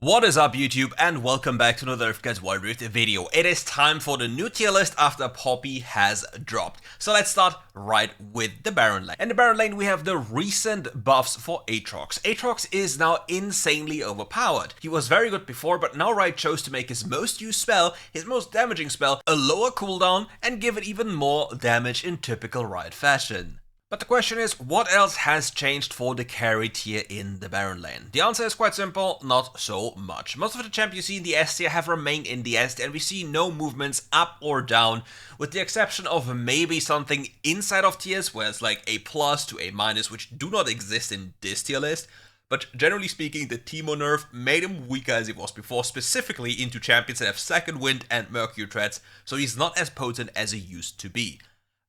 What is up YouTube, and welcome back to another RiftGuides WildRift video. It is time for the new tier list after Poppy has dropped. So let's start right with the Baron lane. In the Baron lane we have the recent buffs for Aatrox. Aatrox is now insanely overpowered. He was very good before, but now Riot chose to make his most used spell, his most damaging spell, a lower cooldown and give it even more damage in typical Riot fashion. But the question is, what else has changed for the carry tier in the Baron lane? The answer is quite simple, not so much. Most of the champions you see in the S tier have remained in the S tier, and we see no movements up or down, with the exception of maybe something inside of tiers, where it's like A+ to A-, which do not exist in this tier list. But generally speaking, the Teemo nerf made him weaker as he was before, specifically into champions that have Second Wind and Mercury threats, so he's not as potent as he used to be.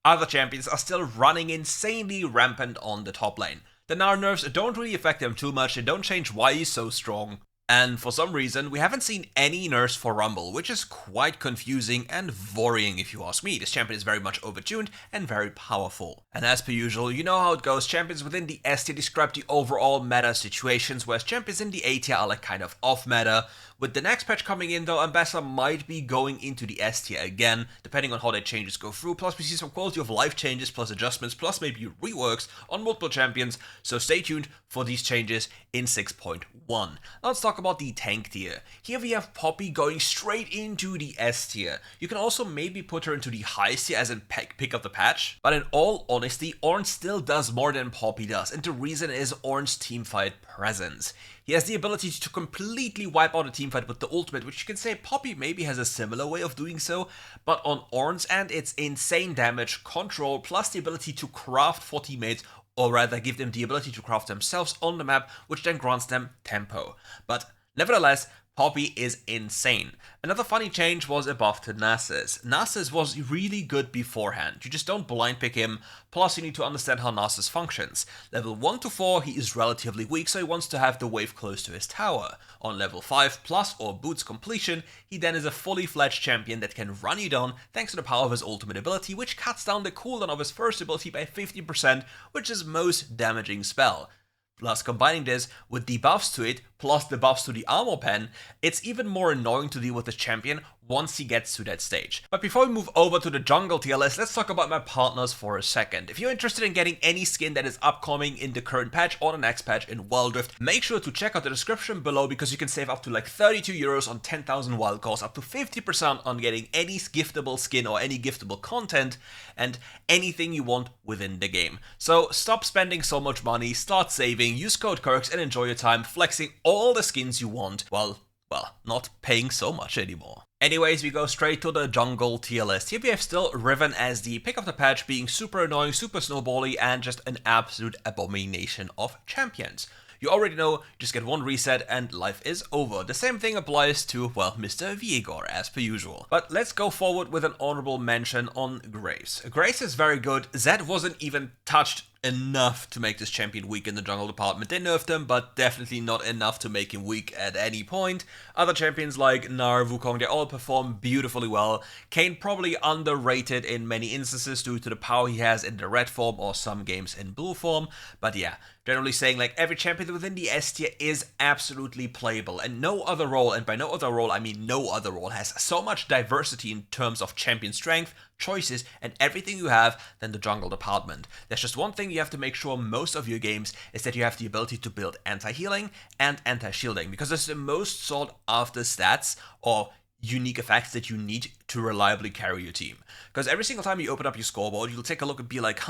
Other champions are still running insanely rampant on the top lane. The Gnar nerfs don't really affect him too much, they don't change why he's so strong. And for some reason, we haven't seen any nerfs for Rumble, which is quite confusing and worrying if you ask me. This champion is very much overtuned and very powerful. And as per usual, you know how it goes, champions within the S tier describe the overall meta situations, whereas champions in the A tier are like kind of off meta. With the next patch coming in though, Ambassador might be going into the S tier again, depending on how their changes go through, plus we see some quality of life changes, plus adjustments, plus maybe reworks on multiple champions, so stay tuned for these changes in 6.1. Now let's talk about the tank tier. Here we have Poppy going straight into the S tier. You can also maybe put her into the high tier as in pick up the patch, but in all honesty, Ornn still does more than Poppy does, and the reason is Ornn's teamfight presence. He has the ability to completely wipe out a teamfight with the ultimate, which you can say Poppy maybe has a similar way of doing so, but on Ornn's end it's insane damage, control, plus the ability to craft for teammates, or rather give them the ability to craft themselves on the map, which then grants them tempo. But nevertheless, Poppy is insane. Another funny change was a buff to Nasus. Nasus was really good beforehand, you just don't blind pick him, plus you need to understand how Nasus functions. Level 1 to 4 he is relatively weak, so he wants to have the wave close to his tower. On level 5 plus or boots completion, he then is a fully fledged champion that can run you down thanks to the power of his ultimate ability, which cuts down the cooldown of his first ability by 50%, which is most damaging spell. Plus, combining this with the buffs to it, plus the buffs to the armor pen, it's even more annoying to deal with this champion once he gets to that stage. But before we move over to the jungle tier list, let's talk about my partners for a second. If you're interested in getting any skin that is upcoming in the current patch or the next patch in WildRift, make sure to check out the description below because you can save up to like 32 euros on 10,000 wild calls, up to 50% on getting any giftable skin or any giftable content, and anything you want within the game. So stop spending so much money, start saving, use code KERKS and enjoy your time flexing all the skins you want while, well, not paying so much anymore. Anyways, we go straight to the jungle tier list. Here we have still Riven as the pick of the patch, being super annoying, super snowbally, and just an absolute abomination of champions. You already know, just get one reset and life is over. The same thing applies to, well, Mr. Viegor, as per usual. But let's go forward with an honorable mention on Grace. Grace is very good. Zed wasn't even touched enough to make this champion weak in the jungle department. They nerfed him, but definitely not enough to make him weak at any point. Other champions like Gnar, Wukong, they all perform beautifully well. Kayn probably underrated in many instances due to the power he has in the red form or some games in blue form, but yeah, generally saying like every champion within the S tier is absolutely playable, and no other role, and by no other role I mean no other role, has so much diversity in terms of champion strength, choices, and everything you have than the jungle department. There's just one thing you have to make sure most of your games is that you have the ability to build anti-healing and anti-shielding, because it's the most sought after stats or unique effects that you need to reliably carry your team. Because every single time you open up your scoreboard, you'll take a look and be like,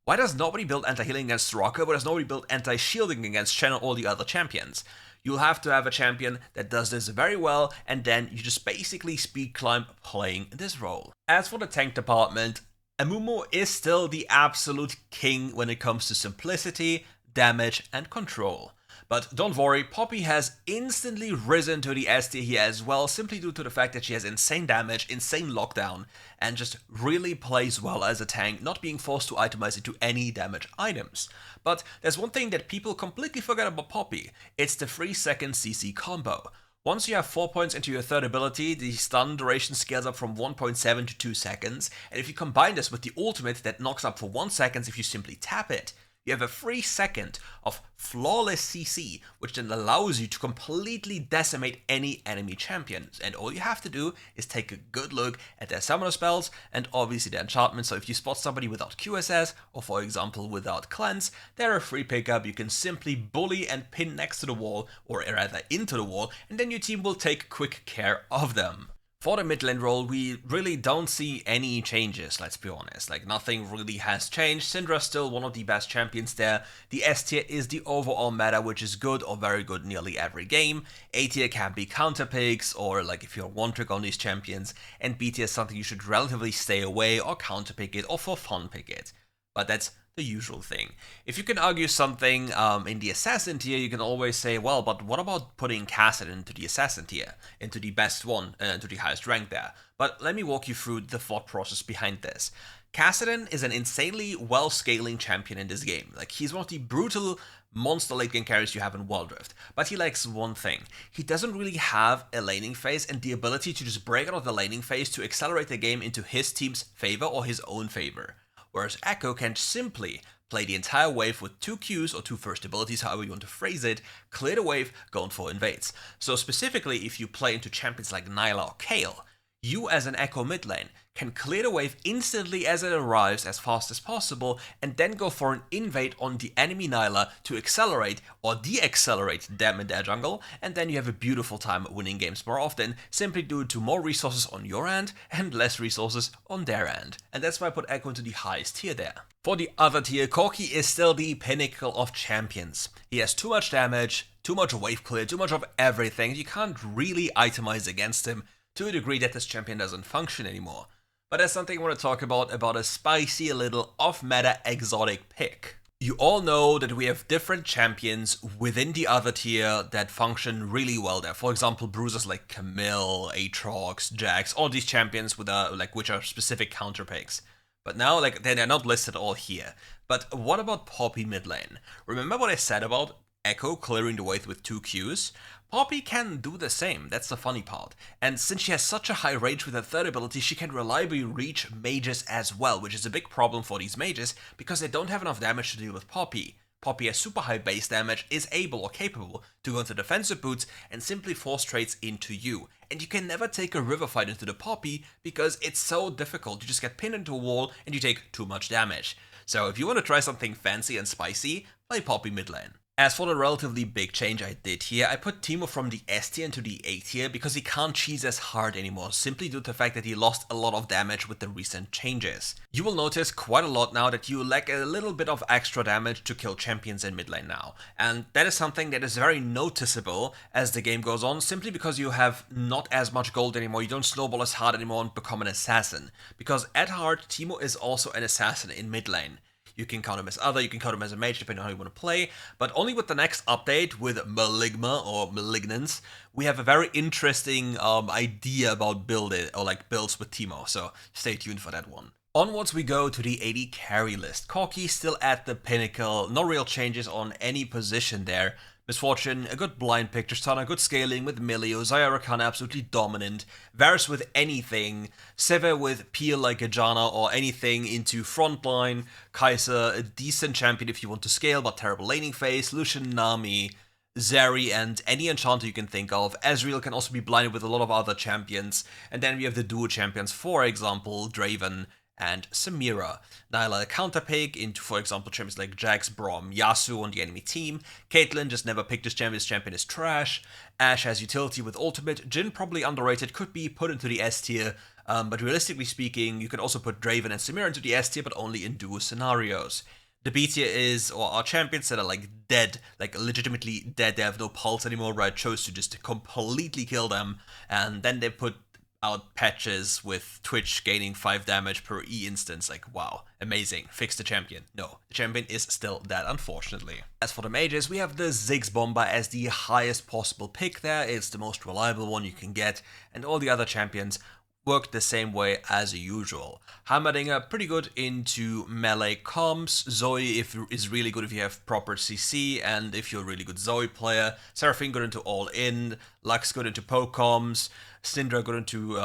why does nobody build anti-healing against Soraka, but does nobody build anti-shielding against Shen or all the other champions? You'll have to have a champion that does this very well, and then you just basically speed climb playing this role. As for the tank department, Amumu is still the absolute king when it comes to simplicity, damage, and control. But don't worry, Poppy has instantly risen to the S tier here as well, simply due to the fact that she has insane damage, insane lockdown, and just really plays well as a tank, not being forced to itemize into any damage items. But there's one thing that people completely forget about Poppy, it's the 3-second CC combo. Once you have 4 points into your third ability, the stun duration scales up from 1.7 to 2 seconds, and if you combine this with the ultimate that knocks up for 1 second if you simply tap it, you have a free second of flawless CC, which then allows you to completely decimate any enemy champions. And all you have to do is take a good look at their summoner spells and obviously their enchantments. So if you spot somebody without QSS, or for example without cleanse, they're a free pickup. You can simply bully and pin next to the wall, or rather into the wall, and then your team will take quick care of them. For the mid lane role, we really don't see any changes, let's be honest. Like, nothing really has changed. Syndra's still one of the best champions there. The S tier is the overall meta, which is good or very good nearly every game. A tier can be counter picks, or like if you're one trick on these champions. And B tier is something you should relatively stay away or counter pick it or for fun pick it. But that's the usual thing. If you can argue something in the assassin tier, you can always say, well, but what about putting Cassidy into the assassin tier, into the best one, into the highest rank there? But let me walk you through the thought process behind this. Cassidy is an insanely well-scaling champion in this game. Like, he's one of the brutal monster late game carries you have in WildRift, but he lacks one thing. He doesn't really have a laning phase and the ability to just break out of the laning phase to accelerate the game into his team's favor or his own favor. Whereas Echo can simply play the entire wave with 2 Qs or 2 first abilities, however you want to phrase it, clear the wave, going for invades. So specifically, if you play into champions like Nyla or Kayle, you as an Echo mid lane can clear the wave instantly as it arrives as fast as possible and then go for an invade on the enemy Nyla to accelerate or de-accelerate them in their jungle, and then you have a beautiful time winning games more often, simply due to more resources on your end and less resources on their end. And that's why I put Echo into the highest tier there. For the other tier, Corki is still the pinnacle of champions. He has too much damage, too much wave clear, too much of everything. You can't really itemize against him to a degree that this champion doesn't function anymore. But that's something I want to talk about a spicy little off-meta exotic pick. You all know that we have different champions within the other tier that function really well there. For example, bruisers like Camille, Aatrox, Jax, all these champions with which are specific counter picks. But now, they're not listed all here. But what about Poppy mid lane? Remember what I said about Echo clearing the wave with 2 Qs? Poppy can do the same, that's the funny part. And since she has such a high range with her third ability, she can reliably reach mages as well, which is a big problem for these mages, because they don't have enough damage to deal with Poppy. Poppy has super high base damage, is able or capable to go into defensive boots and simply force trades into you. And you can never take a river fight into the Poppy because it's so difficult. You just get pinned into a wall and you take too much damage. So if you want to try something fancy and spicy, play Poppy mid lane. As for the relatively big change I did here, I put Teemo from the S tier into the A tier because he can't cheese as hard anymore, simply due to the fact that he lost a lot of damage with the recent changes. You will notice quite a lot now that you lack a little bit of extra damage to kill champions in mid lane now, and that is something that is very noticeable as the game goes on, simply because you have not as much gold anymore, you don't snowball as hard anymore and become an assassin, because at heart Teemo is also an assassin in mid lane. You can count him as other, you can count him as a mage, depending on how you want to play. But only with the next update, with Maligma or Malignance, we have a very interesting idea about builds with Teemo. So stay tuned for that one. Onwards we go to the AD carry list. Corki still at the pinnacle, no real changes on any position there. Misfortune, a good blind pick, Tristana, good scaling with Milio, Zaya Rakan absolutely dominant, Varus with anything, Seve with Peel like a Janna or anything into frontline, Kai'Sa, a decent champion if you want to scale, but terrible laning phase, Lucian, Nami, Zeri, and any enchanter you can think of. Ezreal can also be blinded with a lot of other champions, and then we have the duo champions, for example, Draven and Samira. Nyla a counter pick into, for example, champions like Jax, Braum, Yasuo on the enemy team. Caitlyn just never picked this champion is trash. Ashe has utility with ultimate. Jhin probably underrated, could be put into the S tier, but realistically speaking, you could also put Draven and Samira into the S tier, but only in duo scenarios. The B tier are champions that are dead, legitimately dead, they have no pulse anymore, right? Chose to just completely kill them, and then they put out patches with Twitch gaining 5 damage per E instance. Wow, amazing, fix the champion. No, the champion is still dead, unfortunately. As for the mages, we have the Ziggs Bomber as the highest possible pick there. It's the most reliable one you can get, and all the other champions work the same way as usual. Heimerdinger pretty good into melee comps. Zoe is really good if you have proper CC and if you're a really good Zoe player. Seraphine good into all in. Lux good into poke comps. Syndra good into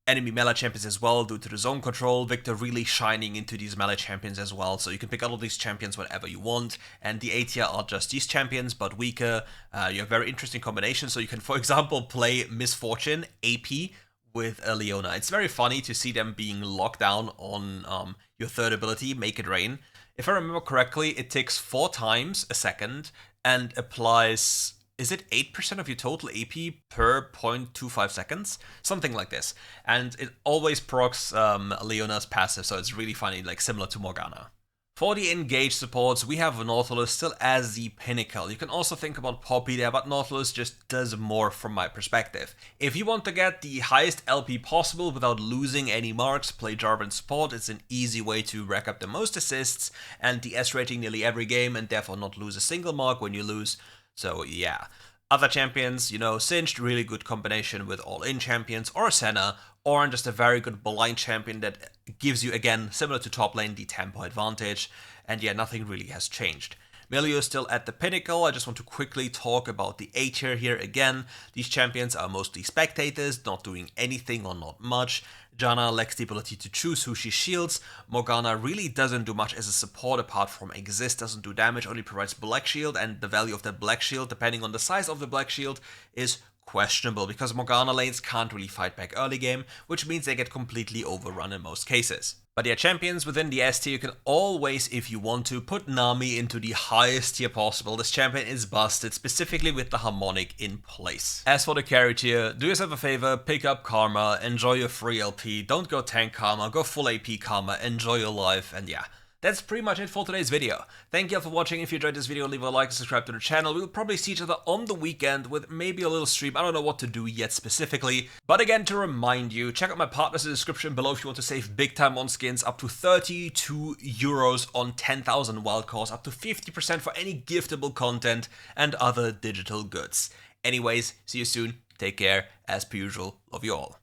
enemy melee champions as well due to the zone control. Victor really shining into these melee champions as well, so you can pick all of these champions whenever you want, and the A tier are just these champions but weaker. You have very interesting combinations, so you can, for example, play Misfortune AP with a Leona. It's very funny to see them being locked down on your third ability, Make It Rain. If I remember correctly, it takes 4 times a second and applies, is it 8% of your total AP per 0.25 seconds? Something like this. And it always procs Leona's passive, so it's really funny, like similar to Morgana. For the engage supports, we have Nautilus still as the pinnacle. You can also think about Poppy there, but Nautilus just does more from my perspective. If you want to get the highest LP possible without losing any marks, play Jarvan support. It's an easy way to rack up the most assists and the S rating nearly every game and therefore not lose a single mark when you lose. So yeah. Other champions, you know, Singed, really good combination with all-in champions, or Senna, or just a very good blind champion that gives you, again, similar to top lane, the tempo advantage, and yeah, nothing really has changed. Milio is still at the pinnacle. I just want to quickly talk about the A tier here again. These champions are mostly spectators, not doing anything or not much. Janna lacks the ability to choose who she shields. Morgana really doesn't do much as a support apart from exist, doesn't do damage, only provides black shield, and the value of that black shield, depending on the size of the black shield, is questionable because Morgana lanes can't really fight back early game, which means they get completely overrun in most cases. But yeah, champions within the S tier, you can always, if you want to, put Nami into the highest tier possible. This champion is busted, specifically with the harmonic in place. As for the carry tier, do yourself a favor, pick up Karma, enjoy your free LP, don't go tank Karma, go full AP Karma, enjoy your life, and yeah. That's pretty much it for today's video. Thank you all for watching. If you enjoyed this video, leave a like and subscribe to the channel. We'll probably see each other on the weekend with maybe a little stream. I don't know what to do yet specifically. But again, to remind you, check out my partners in the description below if you want to save big time on skins. Up to 32 euros on 10,000 wild cores. Up to 50% for any giftable content and other digital goods. Anyways, see you soon. Take care. As per usual, love you all.